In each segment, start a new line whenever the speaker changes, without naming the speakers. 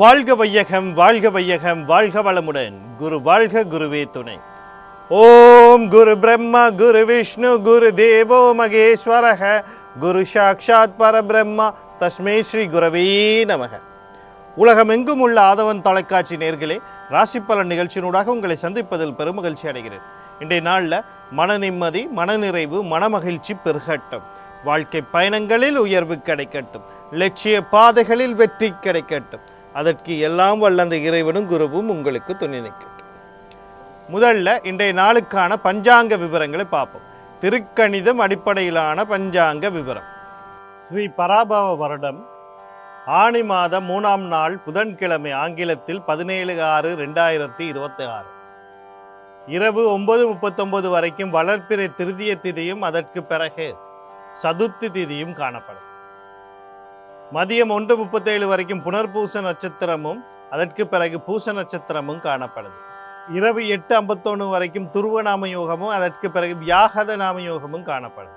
வாழ்க வையகம், வாழ்க வையகம், வாழ்க வளமுடன். குரு வாழ்க, குருவே துணை. ஓம் குரு பிரம்மா, குரு விஷ்ணு, குரு தேவோ மகேஸ்வரக, குரு சாக்ஷாத் பரபிரம்மா, தஸ்மே ஸ்ரீ குரவே நமக. உலகமெங்கும் உள்ள ஆதவன் தொலைக்காட்சி நேர்களே, ராசி பலன் நிகழ்ச்சியினூடாக உங்களை சந்திப்பதில் பெருமகிழ்ச்சி அடைகிறேன். இன்றைய நாளில் மன நிம்மதி, மனநிறைவு, மனமகிழ்ச்சி பெருகட்டும். வாழ்க்கை பயணங்களில் உயர்வு கிடைக்கட்டும். லட்சிய பாதைகளில் வெற்றி கிடைக்கட்டும். அதற்கு எல்லாம் வல்ல அந்த இறைவனும் குருவும் உங்களுக்கு துணை நிற்கட்டும். முதல்ல இன்றைய நாளுக்கான பஞ்சாங்க விவரங்களை பார்ப்போம். திருக்கணிதம் அடிப்படையிலான பஞ்சாங்க விவரம். ஸ்ரீ பராபவ வருடம் ஆனி மாதம் 3ஆம் நாள் புதன்கிழமை, ஆங்கிலத்தில் 17/6/2026 இரவு 9:39 வரைக்கும் வளர்ப்பிறை திருதிய திதியும் அதற்கு பிறகு சதுர்த்தி திதியும் காணப்படும். மதியம் 1:37 வரைக்கும் புனர்பூச நட்சத்திரமும் அதற்கு பிறகு பூச நட்சத்திரமும் காணப்படுது. இரவு 8:51 வரைக்கும் துருவ நாம யோகமும் அதற்கு பிறகு வியாகத நாம யோகமும் காணப்படுது.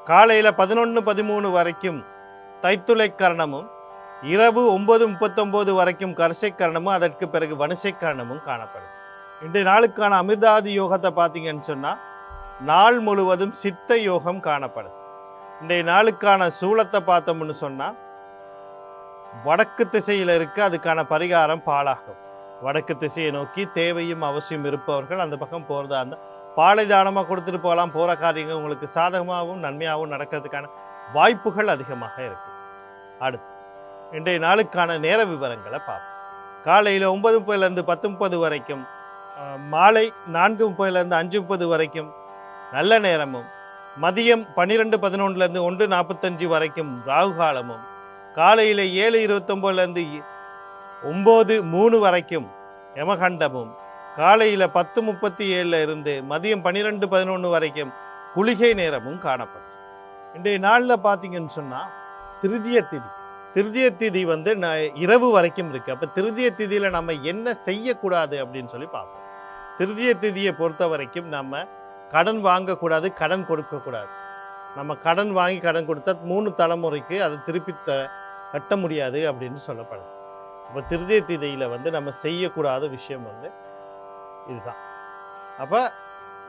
காலையில் 11:13 வரைக்கும் தைத்துளை கரணமும், இரவு 9:39 வரைக்கும் கரிசை கரணமும் அதற்கு பிறகு வனிசை கரணமும் காணப்படுது. இன்றைய நாளுக்கான அமிர்தாதி யோகத்தை பார்த்தீங்கன்னு சொன்னால் நாள் முழுவதும் சித்த யோகம் காணப்படுது. இன்றைய நாளுக்கான சூலத்தை பார்த்தோம்னு சொன்னால் வடக்கு திசையில் இருக்க அதுக்கான பரிகாரம் பாலாகும். வடக்கு திசையை நோக்கி தேவையும் அவசியம் இருப்பவர்கள் அந்த பக்கம் போகிறதா இருந்தால் பாலை தானமாக கொடுத்துட்டு போகலாம். போகிற காரியங்கள் உங்களுக்கு சாதகமாகவும் நன்மையாகவும் நடக்கிறதுக்கான வாய்ப்புகள் அதிகமாக இருக்கு. அடுத்து இன்றைய நாளுக்கான நேர விவரங்களை பார்ப்போம். காலையில் 9:30 10:30 வரைக்கும், மாலை 4:30 5:30 வரைக்கும் நல்ல நேரமும், மதியம் 12:11 1:45 வரைக்கும் ராகு காலமும், காலையில் 7:29 9:03 வரைக்கும் யமகண்டமும், காலையில் 10:37 மதியம் 12:11 வரைக்கும் குளிகை நேரமும் காணப்படும். இன்றைய நாளில் பார்த்தீங்கன்னு சொன்னால் திருதிய திதி இரவு வரைக்கும் இருக்குது. அப்போ திருதிய திதியில் நம்ம என்ன செய்யக்கூடாது அப்படின்னு சொல்லி பார்ப்போம். திருதிய திதியை பொறுத்த வரைக்கும் நம்ம கடன் வாங்கக்கூடாது, கடன் கொடுக்கக்கூடாது. நம்ம கடன் வாங்கி கடன் கொடுத்தா 3 தலைமுறைக்கு அதை திருப்பி கட்ட முடியாது அப்படின்னு சொல்லப்படுது. அப்போ திருதிய திதியில் நம்ம செய்யக்கூடாத விஷயம் இதுதான். அப்போ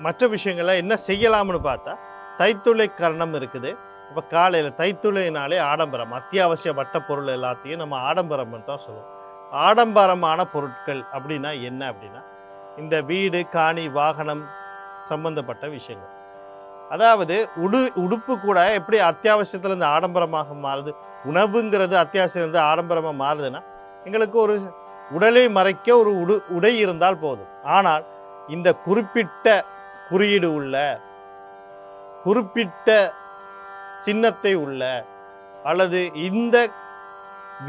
மற்ற விஷயங்களை என்ன செய்யலாம்னு பார்த்தா தைத்துளை கரணம் இருக்குது. இப்போ காலையில் தைத்துளைனாலே ஆடம்பரம், அத்தியாவசிய வட்ட பொருள் எல்லாத்தையும் நம்ம ஆடம்பரம் தான் சொல்லுவோம். ஆடம்பரமான பொருட்கள் அப்படின்னா என்ன அப்படின்னா இந்த வீடு, காணி, வாகனம் சம்பந்தப்பட்ட விஷயங்கள். அதாவது உடுப்பு கூட எப்படி அத்தியாவசியத்துலேருந்து ஆடம்பரமாக மாறுது, உணவுங்கிறது அத்தியாவசியத்துலேருந்து ஆடம்பரமாக மாறுதுன்னா எங்களுக்கு ஒரு உடலை மறைக்க ஒரு உடை இருந்தால் போதும். ஆனால் இந்த குறிப்பிட்ட குறியீடு உள்ள, குறிப்பிட்ட சின்னத்தை உள்ள, அல்லது இந்த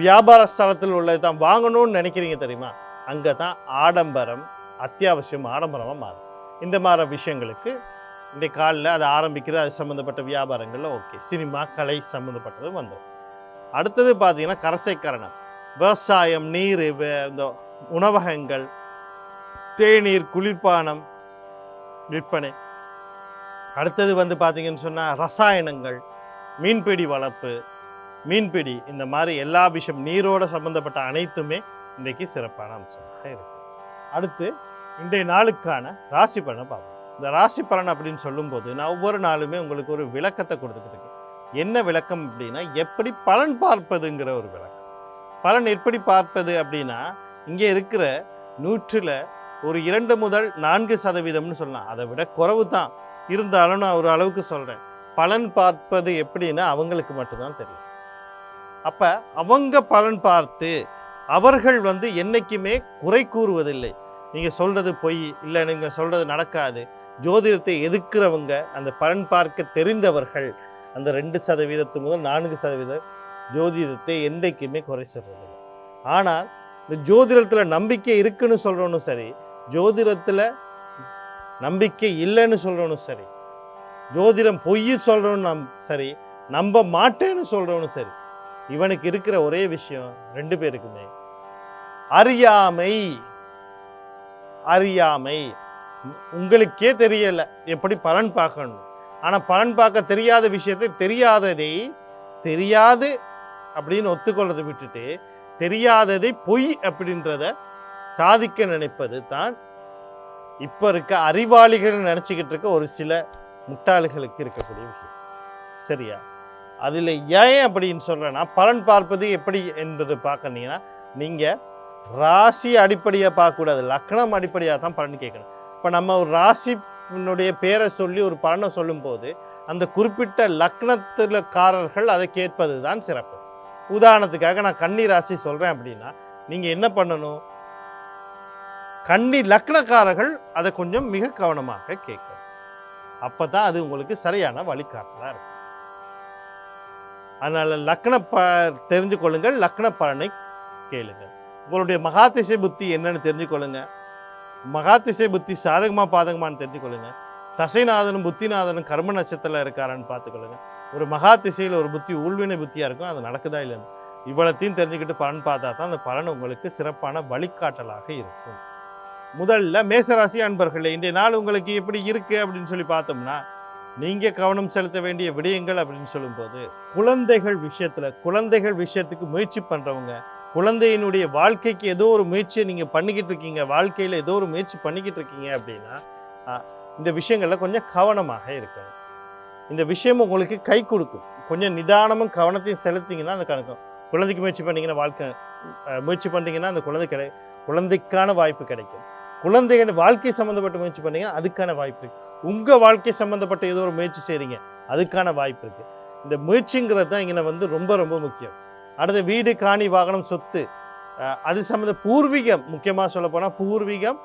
வியாபார ஸ்தலத்தில் உள்ளது தான் வாங்கணும்னு நினைக்கிறீங்க தெரியுமா, அங்கே தான் ஆடம்பரம் அத்தியாவசியம் ஆடம்பரமாக மாறும். இந்த மாதிரி விஷயங்களுக்கு இன்றைய காலில் அதை ஆரம்பிக்கிற அது சம்மந்தப்பட்ட வியாபாரங்களில் ஓகே, சினிமா, கலை சம்மந்தப்பட்டது வந்துடும். அடுத்தது பார்த்தீங்கன்னா கரசை கரணம், விவசாயம், நீர், இந்த உணவகங்கள், தேநீர், குளிர்பானம் விற்பனை. அடுத்தது பார்த்தீங்கன்னு சொன்னால் ரசாயனங்கள், மீன்பிடி வளர்ப்பு, மீன்பிடி, இந்த மாதிரி எல்லா விஷயம் நீரோடு சம்மந்தப்பட்ட அனைத்துமே இன்றைக்கு சிறப்பான அம்சமாக இருக்குது. அடுத்து இன்றைய நாளுக்கான ராசி பலனை பார்ப்போம். இந்த ராசி பலன் அப்படின்னு சொல்லும்போது நான் ஒவ்வொரு நாளுமே உங்களுக்கு ஒரு விளக்கத்தை கொடுத்துக்கிட்டு இருக்கேன். என்ன விளக்கம் அப்படின்னா எப்படி பலன் பார்ப்பதுங்கிற ஒரு விளக்கம். பலன் எப்படி பார்ப்பது அப்படின்னா இங்கே இருக்கிற 100ல் ஒரு 2 முதல் 4% சொல்லலாம். அதை விட குறைவு தான் இருந்தாலும் நான் ஒரு அளவுக்கு சொல்கிறேன். பலன் பார்ப்பது எப்படின்னா அவங்களுக்கு மட்டும்தான் தெரியும். அப்போ அவங்க பலன் பார்த்து அவர்கள் என்றைக்குமே குறை கூறுவதில்லை. நீங்கள் சொல்கிறது பொய், இல்லை நீங்கள் சொல்கிறது நடக்காது. ஜோதிடத்தை எதிர்க்கிறவங்க, அந்த பலன் பார்க்க தெரிந்தவர்கள் அந்த 2% முதல் 4% ஜோதிடத்தை என்றைக்குமே குறை சொல்றதில்லை. ஆனால் இந்த ஜோதிடத்தில் நம்பிக்கை இருக்குன்னு சொல்கிறவனும் சரி, ஜோதிடத்தில் நம்பிக்கை இல்லைன்னு சொல்கிறவனும் சரி, ஜோதிடம் பொய் சொல்கிறவனும் சரி, நம்ப மாட்டேன்னு சொல்கிறவனும் சரி, இவனுக்கு இருக்கிற ஒரே விஷயம் 2 பேருக்குமே அறியாமை. உங்களுக்கே தெரியல எப்படி பலன் பார்க்கணும். ஆனால் பலன் பார்க்க தெரியாத விஷயத்தை தெரியாது அப்படின்னு ஒத்துக்கொள்றதை விட்டுட்டு தெரியாததை பொய் அப்படின்றத சாதிக்க நினைப்பது தான் இப்போ இருக்க அறிவாளிகள் நினச்சிக்கிட்டு இருக்க ஒரு சில முட்டாள்களுக்கு இருக்கக்கூடிய விஷயம். சரியா? அதில் ஏன் அப்படின்னு சொல்கிறேன்னா, பலன் பார்ப்பது எப்படி என்பது பார்க்கறீங்கன்னா, நீங்கள் ராசி அடிப்படையாக பார்க்கக்கூடாது, லக்னம் அடிப்படையாக தான் பலன் கேட்கணும். இப்போ நம்ம ஒரு ராசினுடைய பேரை சொல்லி ஒரு பலனை சொல்லும்போது அந்த குறிப்பிட்ட லக்னத்தில்காரர்கள் அதை கேட்பது தான் சிறப்பு. உதாரணத்துக்காக நான் கன்னி ராசி சொல்கிறேன் அப்படின்னா, நீங்கள் என்ன பண்ணணும்? கன்னி லக்னக்காரர்கள் அதை கொஞ்சம் மிக கவனமாக கேட்கணும். அப்போ தான் அது உங்களுக்கு சரியான வழிகாட்டலாக இருக்கும். அதனால் தெரிஞ்சு கொள்ளுங்கள், லக்ன பலனை கேளுங்கள். உங்களுடைய மகாதிசை புத்தி என்னன்னு தெரிஞ்சு கொள்ளுங்க. மகாதிசை புத்தி சாதகமாக பாதகமானு தெரிஞ்சு கொள்ளுங்க. தசைநாதனும் புத்திநாதனும் கர்ம நட்சத்திரத்தில் இருக்காரான்னு பார்த்துக்கொள்ளுங்க. ஒரு மகாதிசையில் ஒரு புத்தி ஊழ்வினை புத்தியாக இருக்கும், அது நடக்குதா இல்லைன்னு இவ்வளத்தையும் தெரிஞ்சுக்கிட்டு பலன் பார்த்தா தான் அந்த பலன் உங்களுக்கு சிறப்பான வழிகாட்டலாக இருக்கும். முதல்ல மேசராசி அன்பர்களே, இன்றைய நாள் உங்களுக்கு எப்படி இருக்குது அப்படின்னு சொல்லி பார்த்தோம்னா, நீங்கள் கவனம் செலுத்த வேண்டிய விடயங்கள் அப்படின்னு சொல்லும்போது, குழந்தைகள் விஷயத்துக்கு முயற்சி பண்ணுறவங்க, குழந்தையினுடைய வாழ்க்கைக்கு ஏதோ ஒரு முயற்சியை நீங்கள் பண்ணிக்கிட்டு இருக்கீங்க, வாழ்க்கையில் ஏதோ ஒரு முயற்சி பண்ணிக்கிட்டு இருக்கீங்க அப்படின்னா, இந்த விஷயங்களில் கொஞ்சம் கவனமாக இருக்கணும். இந்த விஷயம் உங்களுக்கு கை கொடுக்கும். கொஞ்சம் நிதானமும் கவனத்தையும் செலுத்திங்கன்னா அந்த கணக்கும். குழந்தைக்கு முயற்சி பண்ணிங்கன்னா முயற்சி பண்ணிங்கன்னா அந்த குழந்தைக்கான வாய்ப்பு கிடைக்கும். குழந்தைகள் வாழ்க்கை சம்மந்தப்பட்ட முயற்சி பண்ணீங்கன்னா அதுக்கான வாய்ப்பு இருக்குது. உங்கள் வாழ்க்கை சம்மந்தப்பட்ட ஏதோ ஒரு முயற்சி செய்கிறீங்க, அதுக்கான வாய்ப்பு இருக்குது. இந்த முயற்சிங்கிறது தான் இங்கே ரொம்ப ரொம்ப முக்கியம். அடுத்த வீடு, காணி, வாகனம், சொத்து, அது சம்மந்த பூர்வீகம், முக்கியமாக சொல்ல போனால் பூர்வீகம்,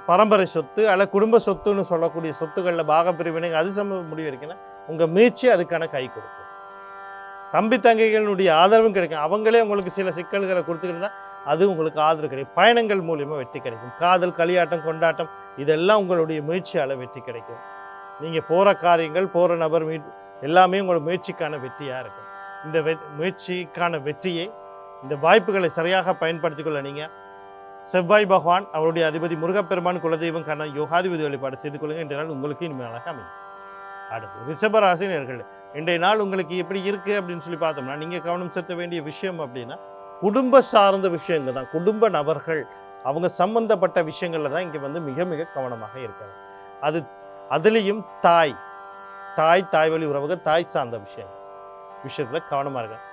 பரம்பரை சொத்து அல்ல குடும்ப சொத்துன்னு சொல்லக்கூடிய சொத்துக்களில் பாக பிரிவினை, அது சம்மந்த முடிவு இருக்குன்னா உங்கள் முயற்சி அதுக்கான கை கொடுக்கும். தம்பி தங்கைகளுடைய ஆதரவும் கிடைக்கும். அவங்களே உங்களுக்கு சில சிக்கல்களை கொடுத்துக்கிட்டா அது உங்களுக்கு ஆதரவு கிடைக்கும். பயணங்கள் மூலியமாக வெற்றி கிடைக்கும். காதல், களியாட்டம், கொண்டாட்டம், இதெல்லாம் உங்களுடைய முயற்சியால் வெற்றி கிடைக்கும். நீங்கள் போகிற காரியங்கள், போகிற நபர் எல்லாமே உங்களோட முயற்சிக்கான வெற்றியாக இருக்கும். இந்த முயற்சிக்கான வெற்றியை, இந்த வாய்ப்புகளை சரியாக பயன்படுத்திக்கொள்ள நீங்கள் செவ்வாய் பகவான், அவருடைய அதிபதி முருகப்பெருமான், குலதெய்வம் கண்ணா யோகாதிபதி வழிபாடு செய்து கொள்ளுங்க. இன்றைய நாள் உங்களுக்கு இனிமேலாக அமையும். அடுத்து ரிஷபராசி நேயர்களே, இன்றைய நாள் உங்களுக்கு எப்படி இருக்குது அப்படின்னு சொல்லி பார்த்தோம்னா, நீங்கள் கவனம் செலுத்த வேண்டிய விஷயம் அப்படின்னா குடும்ப சார்ந்த விஷயங்கள் தான். குடும்ப நபர்கள் அவங்க சம்பந்தப்பட்ட விஷயங்கள்ல தான் இங்கே மிக மிக கவனமாக இருக்காங்க. அதுலேயும் தாய் வழி உறவுகள், தாய் சார்ந்த விஷயத்தில் கவனமாக இருக்காங்க.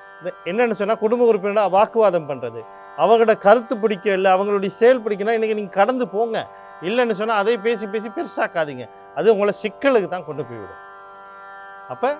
என்னென்னு சொன்னால், குடும்ப உறுப்பினராக வாக்குவாதம் பண்ணுறது, அவங்களோட கருத்து பிடிக்க இல்லை, அவங்களுடைய செயல் பிடிக்கனா இன்றைக்கி நீங்கள் கடந்து போங்க. இல்லைன்னு சொன்னால் அதை பேசி பெருசாக்காதீங்க. அது உங்களை சிக்கலுக்கு தான் கொண்டு போய்விடும். அப்போ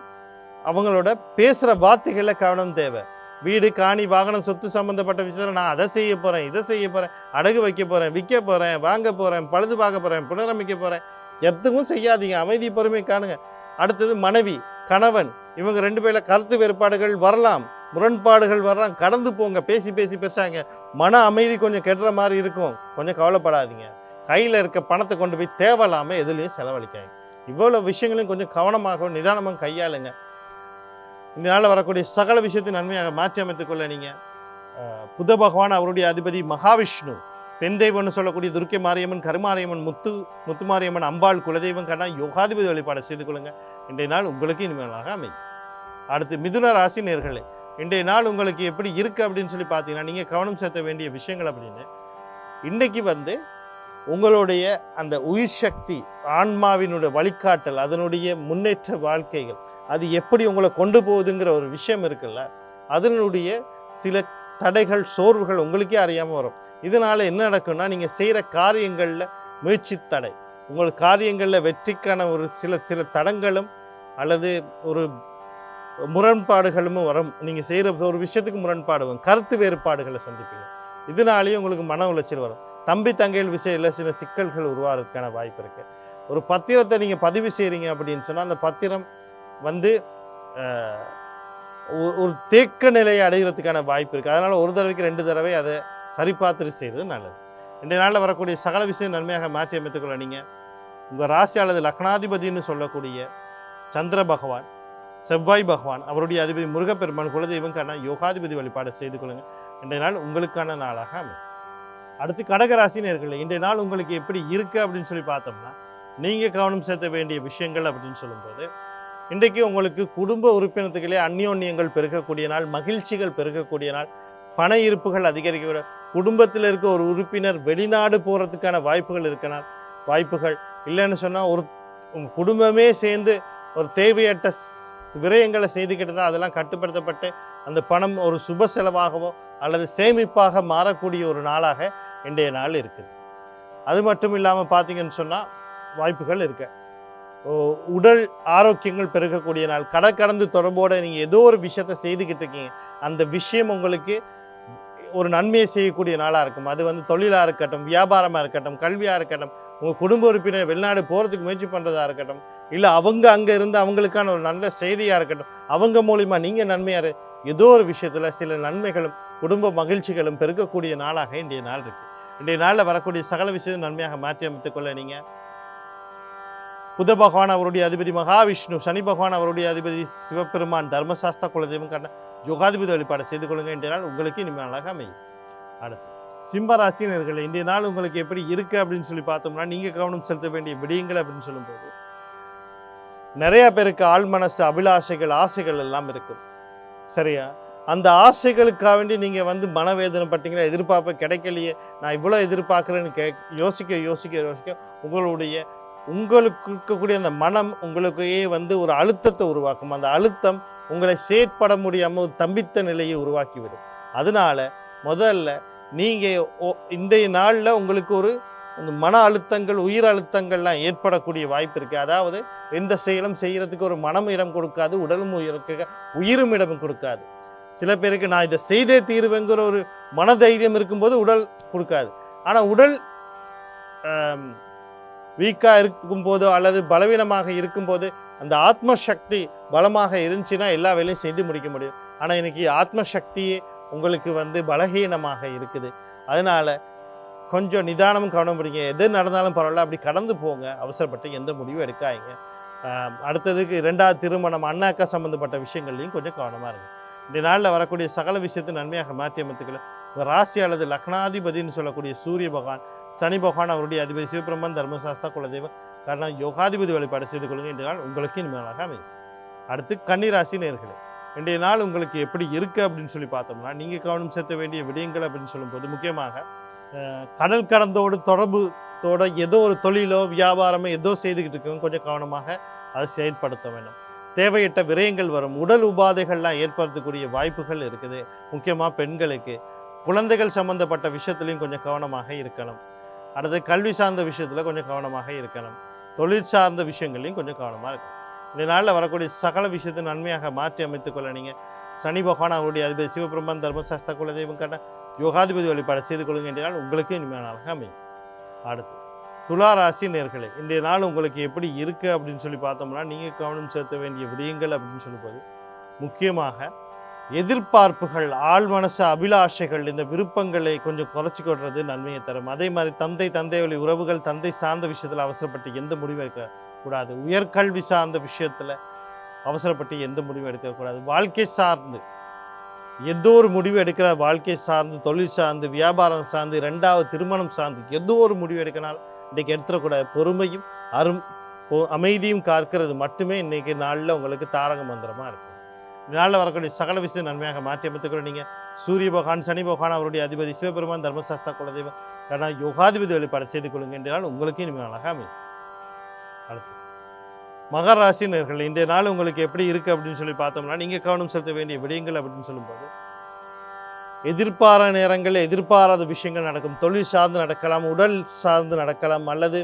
அவங்களோட பேசுகிற வார்த்தைகளில் கவனம் தேவை. வீடு, காணி, வாகனம், சொத்து சம்மந்தப்பட்ட விஷயத்தில் நான் அதை செய்ய போகிறேன், இதை செய்ய போகிறேன், அடகு வைக்க போகிறேன், விற்க போகிறேன், வாங்க போகிறேன், பழுது பார்க்க போகிறேன், புனரமைக்க போகிறேன், எதுவும் செய்யாதீங்க. அமைதி, பொறுமை காணுங்க. அடுத்தது மனைவி, கணவன், இவங்க 2 பேரில் கருத்து வேறுபாடுகள் வரலாம், முரண்பாடுகள் வரலாம். கடந்து போங்க. பேசி பெருசாங்க. மன அமைதி கொஞ்சம் கெடுற மாதிரி இருக்கும். கொஞ்சம் கவலைப்படாதீங்க. கையில் இருக்க பணத்தை கொண்டு போய் தேவையில்லாமல் எதுலேயும் செலவழிக்காங்க. இவ்வளோ விஷயங்களையும் கொஞ்சம் கவனமாக நிதானமாக கையாளுங்க. இந்த நாளில் வரக்கூடிய சகல விஷயத்தை நன்மையாக மாற்றி அமைத்துக்கொள்ள நீங்கள் புத பகவான், அவருடைய அதிபதி மகாவிஷ்ணு, பெண் தெய்வம்னு சொல்லக்கூடிய துர்க்கை மாரியம்மன், கருமாரியம்மன், முத்துமாரியம்மன், அம்பாள், குலதெய்வம் கண்ணா யோகாதிபதி வழிபாடு செய்து கொள்ளுங்க. இன்றைய நாள் உங்களுக்கு இனிமேலாக அமையும். அடுத்து மிதுன ராசி நேயர்களே, இன்றைய நாள் உங்களுக்கு எப்படி இருக்குது அப்படின்னு சொல்லி பார்த்தீங்கன்னா, நீங்கள் கவனம் செலுத்த வேண்டிய விஷயங்கள் அப்படின்னு இன்றைக்கி உங்களுடைய அந்த உயிர் சக்தி, ஆன்மாவினுடைய வழிகாட்டல், அதனுடைய முன்னேற்ற வாழ்க்கைகள், அது எப்படி உங்களை கொண்டு போகுதுங்கிற ஒரு விஷயம் இருக்குல்ல, அதனுடைய சில தடைகள், சோர்வுகள் உங்களுக்கே அறியாமல் வரும். இதனால் என்ன நடக்கும்னா, நீங்கள் செய்கிற காரியங்களில் முயற்சி தடை, உங்கள் காரியங்களில் வெற்றிக்கான ஒரு சில தடங்களும் அல்லது ஒரு முரண்பாடுகளும் வரும். நீங்கள் செய்கிற ஒரு விஷயத்துக்கு முரண்பாடு வரும், கருத்து வேறுபாடுகளை சந்திப்பீங்க. இதனாலேயே உங்களுக்கு மன உளைச்சல் வரும். தம்பி தங்கைகள் விஷயத்தில் சில சிக்கல்கள் உருவாகிறதுக்கான வாய்ப்பு இருக்குது. ஒரு பத்திரத்தை நீங்கள் பதிவு செய்கிறீங்க அப்படின்னு சொன்னால், அந்த பத்திரம் ஒரு தேக்க நிலையை அடைகிறதுக்கான வாய்ப்பு இருக்குது. அதனால் ஒரு தடவைக்கு 2 தடவை அதை சரிபார்த்துட்டு செய்கிறது நல்லது. இன்றைய நாளில் வரக்கூடிய சகல விஷயம் நன்மையாக மாற்றி அமைத்துக்கொள்ள நீங்கள் உங்கள் ராசி அல்லது லக்னாதிபதினு சொல்லக்கூடிய சந்திர பகவான், செவ்வாய் பகவான், அவருடைய அதிபதி முருகப்பெருமான், குலதெய்வம் கண்ணா யோகாதிபதி வழிபாடு செய்து கொள்ளுங்கள். இன்றைய நாள் உங்களுக்கான நாளாக அமையும். அடுத்து கடகராசி நேயர்களே, இன்றைய நாள் உங்களுக்கு எப்படி இருக்குது அப்படின்னு சொல்லி பார்த்தோம்னா, நீங்கள் கவனம் செலுத்த வேண்டிய விஷயங்கள் அப்படின்னு சொல்லும்போது, இன்றைக்கு உங்களுக்கு குடும்ப உறுப்பினர்களே அந்யோன்யங்கள் பெருகக்கூடிய நாள், மகிழ்ச்சிகள் பெருகக்கூடிய நாள், பண இருப்புகள் அதிகரிக்க, குடும்பத்தில் இருக்க ஒரு உறுப்பினர் வெளிநாடு போகிறதுக்கான வாய்ப்புகள் இருக்கனால் வாய்ப்புகள் இல்லைன்னு சொன்னால் ஒரு குடும்பமே சேர்ந்து ஒரு தேவையற்ற விரயங்களை செய்துக்கிட்டு தான் அதெல்லாம் கட்டுப்படுத்தப்பட்டு அந்த பணம் ஒரு சுப செலவாகவோ அல்லது சேமிப்பாக மாறக்கூடிய ஒரு நாளாக இன்றைய நாள் இருக்குது. அது மட்டும் இல்லாமல் பார்த்தீங்கன்னு சொன்னால் வாய்ப்புகள் இருக்கு. உடல் ஆரோக்கியங்கள் பெருகக்கூடிய நாள், கடந்து தொடர்போடு நீங்கள் ஏதோ ஒரு விஷயத்தை செய்துக்கிட்டு இருக்கீங்க, அந்த விஷயம் உங்களுக்கு ஒரு நன்மையை செய்யக்கூடிய நாளாக இருக்கும். அது வந்து தொழிலாக இருக்கட்டும், வியாபாரமாக இருக்கட்டும், கல்வியாக இருக்கட்டும், உங்கள் குடும்ப உறுப்பினர் வெளிநாடு போகிறதுக்கு முயற்சி பண்ணுறதா இருக்கட்டும், இல்லை அவங்க அங்கே இருந்து அவங்களுக்கான ஒரு நல்ல செய்தியாக இருக்கட்டும், அவங்க மூலிமா நீங்கள் நன்மையாக ஏதோ ஒரு விஷயத்தில் சில நன்மைகளும் குடும்ப மகிழ்ச்சிகளும் பெருக்கக்கூடிய நாளாக இன்றைய நாள் இருக்குது. இன்றைய நாளில் வரக்கூடிய சகல விஷயத்தை நன்மையாக மாற்றி அமைத்துக்கொள்ள நீங்கள் புத பகவான் அவருடைய அதிபதி மகாவிஷ்ணு, சனி பகவான் அவருடைய அதிபதி சிவபெருமான், தர்மசாஸ்திர குலதெய்வம் கண்ண யோகாதிபதி வழிபாடு செய்து கொள்ளுங்க. இன்றைய நாள் உங்களுக்கு இனிமேலாக அமையும். அடுத்து சிம்மராசினர்கள், இன்றைய நாள் உங்களுக்கு எப்படி இருக்குது அப்படின்னு சொல்லி பார்த்தோம்னா, நீங்கள் கவனம் செலுத்த வேண்டிய விடயங்கள் அப்படின்னு சொல்லும்போது நிறைய பேருக்கு ஆள் மனசு அபிலாஷைகள் ஆசைகள் எல்லாம் இருக்கும். சரியா? அந்த ஆசைகளுக்காக வேண்டி நீங்கள் வந்து மனவேதனை பட்டீங்கன்னா, எதிர்பார்ப்ப கிடைக்கலையே, நான் இவ்வளோ எதிர்பார்க்குறேன்னு யோசிக்க உங்களுக்கு இருக்கக்கூடிய அந்த மனம் உங்களுக்கையே வந்து ஒரு அழுத்தத்தை உருவாக்கும். அந்த அழுத்தம் உங்களை செயற்பட முடியாமல் ஒரு தம்பித்த நிலையை உருவாக்கிவிடும். அதனால முதல்ல நீங்கள் இன்றைய நாளில் உங்களுக்கு ஒரு மன அழுத்தங்கள், உயிர் அழுத்தங்கள்லாம் ஏற்படக்கூடிய வாய்ப்பு இருக்குது. அதாவது எந்த செயலும் செய்கிறதுக்கு ஒரு மனம் இடம் கொடுக்காது, உடலும் உயிரும் இடம் கொடுக்காது. சில பேருக்கு நான் இதை செய்தே தீர்வேங்கிற ஒரு மனதைரியம் இருக்கும்போது உடல் கொடுக்காது. ஆனால் உடல் வீக்காக இருக்கும்போதோ அல்லது பலவீனமாக இருக்கும்போது அந்த ஆத்ம சக்தி பலமாக இருந்துச்சுன்னா எல்லா வேலையும் செய்து முடிக்க முடியும். ஆனால் இன்னைக்கு ஆத்ம சக்தியே உங்களுக்கு வந்து பலகீனமாக இருக்குது. அதனால் கொஞ்சம் நிதானமும் கவனம் பிடிங்க. எது நடந்தாலும் பரவாயில்ல, அப்படி கடந்து போங்க. அவசரப்பட்டு எந்த முடிவும் எடுக்காதீங்க. அடுத்ததுக்கு 2வது திருமணம், அண்ணாக்கா சம்மந்தப்பட்ட விஷயங்கள்லையும் கொஞ்சம் கவனமாக இருங்க. இந்த நாளில் வரக்கூடிய சகல விஷயத்தை நன்மையாக மாற்றி அமைத்துக்கல. உங்கள் ராசி அல்லது லக்னாதிபதினு சொல்லக்கூடிய சூரிய பகவான், சனி பகவான் அவருடைய அதிபதி சிவபிரமன், தர்மசாஸ்திர குலதெய்வம் காரணம் யோகாதிபதி வழிபாடு செய்து கொள்ளுங்க. இன்றைய நாள் உங்களுக்கு இனிமேலாக அமையும். அடுத்து கன்னிராசி நேயர்களே, இன்றைய நாள் உங்களுக்கு எப்படி இருக்குது அப்படின்னு சொல்லி பார்த்தோம்னா, நீங்கள் கவனம் செலுத்த வேண்டிய விடயங்கள் அப்படின்னு சொல்லும்போது முக்கியமாக கடல் கடந்தோடு தொடர்புத்தோட ஏதோ ஒரு தொழிலோ வியாபாரமோ ஏதோ செய்துக்கிட்டு இருக்கவங்க கொஞ்சம் கவனமாக அதை செயல்படுத்த வேண்டும். தேவையற்ற விரயங்கள் வரும், உடல் உபாதைகள்லாம் ஏற்படுத்தக்கூடிய வாய்ப்புகள் இருக்குது. முக்கியமாக பெண்களுக்கு குழந்தைகள் சம்மந்தப்பட்ட விஷயத்துலையும் கொஞ்சம் கவனமாக இருக்கணும். அடுத்து கல்வி சார்ந்த விஷயத்தில் கொஞ்சம் கவனமாக இருக்கணும். தொழில் சார்ந்த விஷயங்கள்லையும் கொஞ்சம் கவனமாக இருக்கணும். இந்த நாளில் வரக்கூடிய சகல விஷயத்தை நன்மையாக மாற்றி அமைத்துக்கொள்ள நீங்கள் சனி பகவான் அவருடைய அதிபதி சிவபிரமன், தர்மசாஸ்திர குலதெய்வம் கண்ட யோகாதிபதி வழிபாடு செய்து கொள்ளுங்க. இன்றைய நாள் உங்களுக்கு இனிமையான நாளாக அமையும். அடுத்து துளாராசி நேயர்களே, இன்றைய நாள் உங்களுக்கு எப்படி இருக்குது அப்படின்னு சொல்லி பார்த்தோம்னா, நீங்கள் கவனம் செலுத்த வேண்டிய விடயங்கள் அப்படின்னு சொல்லும்போது முக்கியமாக எதிர்பார்ப்புகள், ஆள் மனசு அபிலாஷைகள், இந்த விருப்பங்களை கொஞ்சம் குறைச்சிக்கொள்வது நன்மையை தரும். அதே மாதிரி தந்தை வழி உறவுகள், தந்தை சார்ந்த விஷயத்தில் அவசரப்பட்டு எந்த முடிவும் எடுக்கக்கூடாது. உயர்கல்வி சார்ந்த விஷயத்தில் அவசரப்பட்டு எந்த முடிவும் எடுக்கக்கூடாது. வாழ்க்கை சார்ந்து ஏதோ ஒரு முடிவு எடுக்கிற, வாழ்க்கை சார்ந்து, தொழில் சார்ந்து, வியாபாரம் சார்ந்து, 2வது திருமணம் சார்ந்து ஏதோ ஒரு முடிவு எடுக்கனால இன்றைக்கு எடுத்துடக்கூடாது. பொறுமையும் அமைதியும் காக்கிறது மட்டுமே இன்றைக்கி நாளில் உங்களுக்கு தாரக மந்திரமாக இருக்கும். இந்த நாளில் வரக்கூடிய சகல விஷயம் நன்மையாக மாற்றி அமைத்துக்கிற நீங்கள் சூரிய பகவான், சனி பகவான் அவருடைய அதிபதி சிவபெருமான், தர்மசாஸ்திர குலதெய்வம் ஆனால் யோகாதிபதி வழிபாடு செய்து கொள்ளுங்க. இன்றைய நாள் உங்களுக்கு இனிமையாக அமையும். அடுத்து மகர ராசி நேயர்கள், இன்றைய நாள் உங்களுக்கு எப்படி இருக்குது அப்படின்னு சொல்லி பார்த்தோம்னா, நீங்கள் கவனம் செலுத்த வேண்டிய விடயங்கள் அப்படின்னு சொல்லும்போது எதிர்பாராத நேரங்கள், எதிர்பாராத விஷயங்கள் நடக்கும். தொழில் சார்ந்து நடக்கலாம், உடல் சார்ந்து நடக்கலாம், அல்லது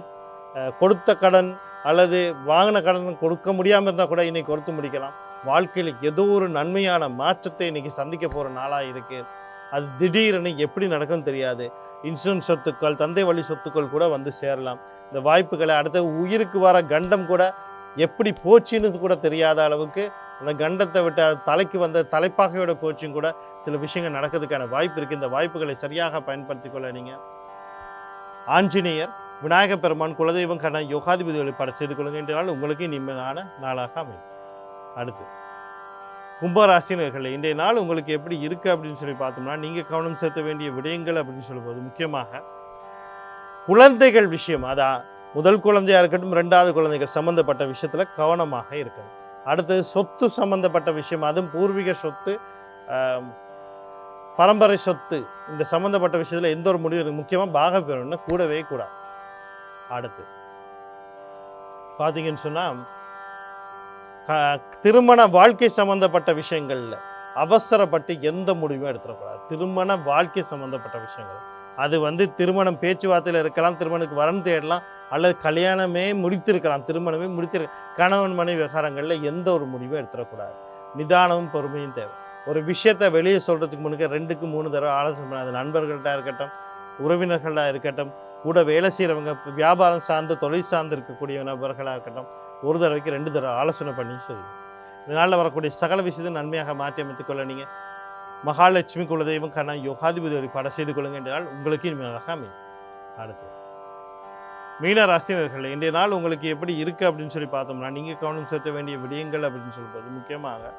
கொடுத்த கடன் அல்லது வாங்கின கடன் கொடுக்க முடியாமல் இருந்தால் கூட இன்னைக்கு கொடுத்து முடிக்கலாம். வாழ்க்கையில் ஏதோ ஒரு நன்மையான மாற்றத்தை இன்றைக்கி சந்திக்க போகிற நாளாக இருக்குது. அது திடீர்னு எப்படி நடக்கும்னு தெரியாது. இன்சூரன்ஸ் சொத்துக்கள், தந்தை வழி சொத்துக்கள் கூட வந்து சேரலாம். இந்த வாய்ப்புகளை அடுத்த உயிருக்கு வர கண்டம் கூட எப்படி போச்சுன்னு கூட தெரியாத அளவுக்கு அந்த கண்டத்தை விட்டு தலைக்கு வந்த தலைப்பாகையோட போச்சும் கூட சில விஷயங்கள் நடக்கிறதுக்கான வாய்ப்பு இருக்குது. இந்த வாய்ப்புகளை சரியாக பயன்படுத்தி கொள்ள நீங்கள் ஆஞ்சநேயர், விநாயக பெருமான், குலதெய்வம் கண்ண யோகாதிபதி வழிபாடு செய்து கொள்ளுங்க. இன்றைய நாள் உங்களுக்கு நிம்மதியான நாளாக அமையும். அடுத்து கும்பராசினர்களே, இன்றைய நாள் உங்களுக்கு எப்படி இருக்குது அப்படின்னு சொல்லி பார்த்தோம்னா, நீங்கள் கவனம் செலுத்த வேண்டிய விடயங்கள் அப்படின்னு சொல்லும்போது முக்கியமாக குழந்தைகள் விஷயம், அதான் முதல் குழந்தையாக இருக்கட்டும் 2வது குழந்தைகள் சம்மந்தப்பட்ட விஷயத்தில் கவனமாக இருக்கணும். அடுத்தது சொத்து சம்பந்தப்பட்ட விஷயம், அதுவும் பூர்வீக சொத்து, பரம்பரை சொத்து, இந்த சம்பந்தப்பட்ட விஷயத்தில் எந்த ஒரு முடிவு முக்கியமாக பாக பெறணும்னா கூடவே கூடாது. அடுத்து பார்த்தீங்கன்னு சொன்னால் திருமண வாழ்க்கை சம்பந்தப்பட்ட விஷயங்களில் அவசரப்பட்டு எந்த முடிவும் எடுத்துடக்கூடாது. திருமண வாழ்க்கை சம்பந்தப்பட்ட விஷயங்கள் அது திருமணம் பேச்சுவார்த்தையில் இருக்கலாம், திருமணத்துக்கு வரன் தேடலாம், அல்லது கல்யாணமே முடித்திருக்கலாம், திருமணமே கணவன் மனைவி விவகாரங்களில் எந்த ஒரு முடிவும் எடுத்துடக்கூடாது. நிதானமும் பொறுமையும் தேவை. ஒரு விஷயத்தை வெளியே சொல்கிறதுக்கு முன்னுக்கு 2க்கு 3 தடவை ஆலோசனை பண்ண, அது நண்பர்கள்ட்ட இருக்கட்டும், உறவினர்களாக இருக்கட்டும், கூட வேலை செய்கிறவங்க, வியாபாரம் சார்ந்து தொழில் சார்ந்து இருக்கக்கூடிய நபர்களாக இருக்கட்டும், ஒரு தடவைக்கு 2 தடவை ஆலோசனை பண்ணி செய்யும். இதனால் வரக்கூடிய சகல விஷயத்தை நன்மையாக மாற்றி அமைத்துக் கொள்ள நீங்கள் மகாலட்சுமி குலதெய்வம் கண்ணா யோகாதிபதி வழிபாடு செய்து கொள்ளுங்க என்றால் உங்களுக்கு இனிமையாக அமையும். அடுத்து மீன ராசினர்கள், இன்றைய நாள் உங்களுக்கு எப்படி இருக்குது அப்படின்னு சொல்லி பார்த்தோம்னா, நீங்கள் கவனம் செலுத்த வேண்டிய விடயங்கள் அப்படின்னு சொல்லும்போது முக்கியமாக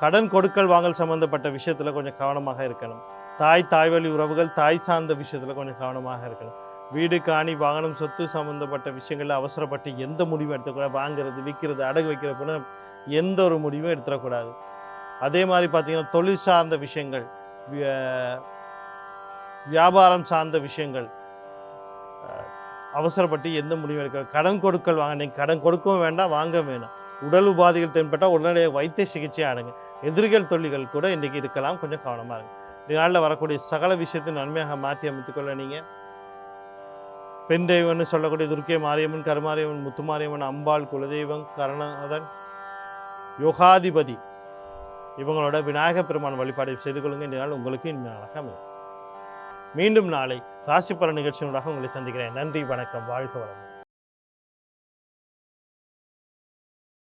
கடன் கொடுக்கல் வாங்கல் சம்மந்தப்பட்ட விஷயத்தில் கொஞ்சம் கவனமாக இருக்கணும். தாய் வழி உறவுகள், தாய் சார்ந்த விஷயத்தில் கொஞ்சம் கவனமாக இருக்கணும். வீடு காணி வாகனம் சொத்து சம்மந்தப்பட்ட விஷயங்களில் அவசரப்பட்டு எந்த முடிவும் எடுத்துக்கூடாது. வாங்கிறது, விற்கிறது, அடகு வைக்கிறப்ப எந்த ஒரு முடிவும் எடுத்துடக்கூடாது. அதே மாதிரி பார்த்திங்கன்னா தொழில் சார்ந்த விஷயங்கள், வியாபாரம் சார்ந்த விஷயங்கள் அவசரப்பட்டு எந்த முடிவும் எடுக்க. கடன் கொடுக்கல் வாங்க, நீங்கள் கடன் கொடுக்கவும் வேண்டாம், வாங்க வேண்டாம். உடல் உபாதைகள் தென்பட்டால் உடனடியாக வைத்திய சிகிச்சை ஆடுங்க. எதிரிகள் தொல்லிகள் கூட இன்றைக்கி இருக்கலாம், கொஞ்சம் கவனமாக இருங்க. இதனால் வரக்கூடிய சகல விஷயத்தை நன்மையாக மாற்றி அமைத்துக்கொள்ள நீங்கள் பெண் தெய்வம்னு சொல்லக்கூடிய துர்க்கை மாரியம்மன், கருமாரியம்மன், முத்துமாரியம்மன், அம்பாள், குலதெய்வம், கருணாதன், யோகாதிபதி இவங்களோட விநாயகப் பெருமான் வழிபாடு செய்து கொள்ளுங்க. இந்த நாள் உங்களுக்கு இனிமையாக அமையும். மீண்டும் நாளை ராசி பலன் நிகழ்ச்சியோடாக உங்களை சந்திக்கிறேன். நன்றி, வணக்கம், வாழ்க வளமுடன்.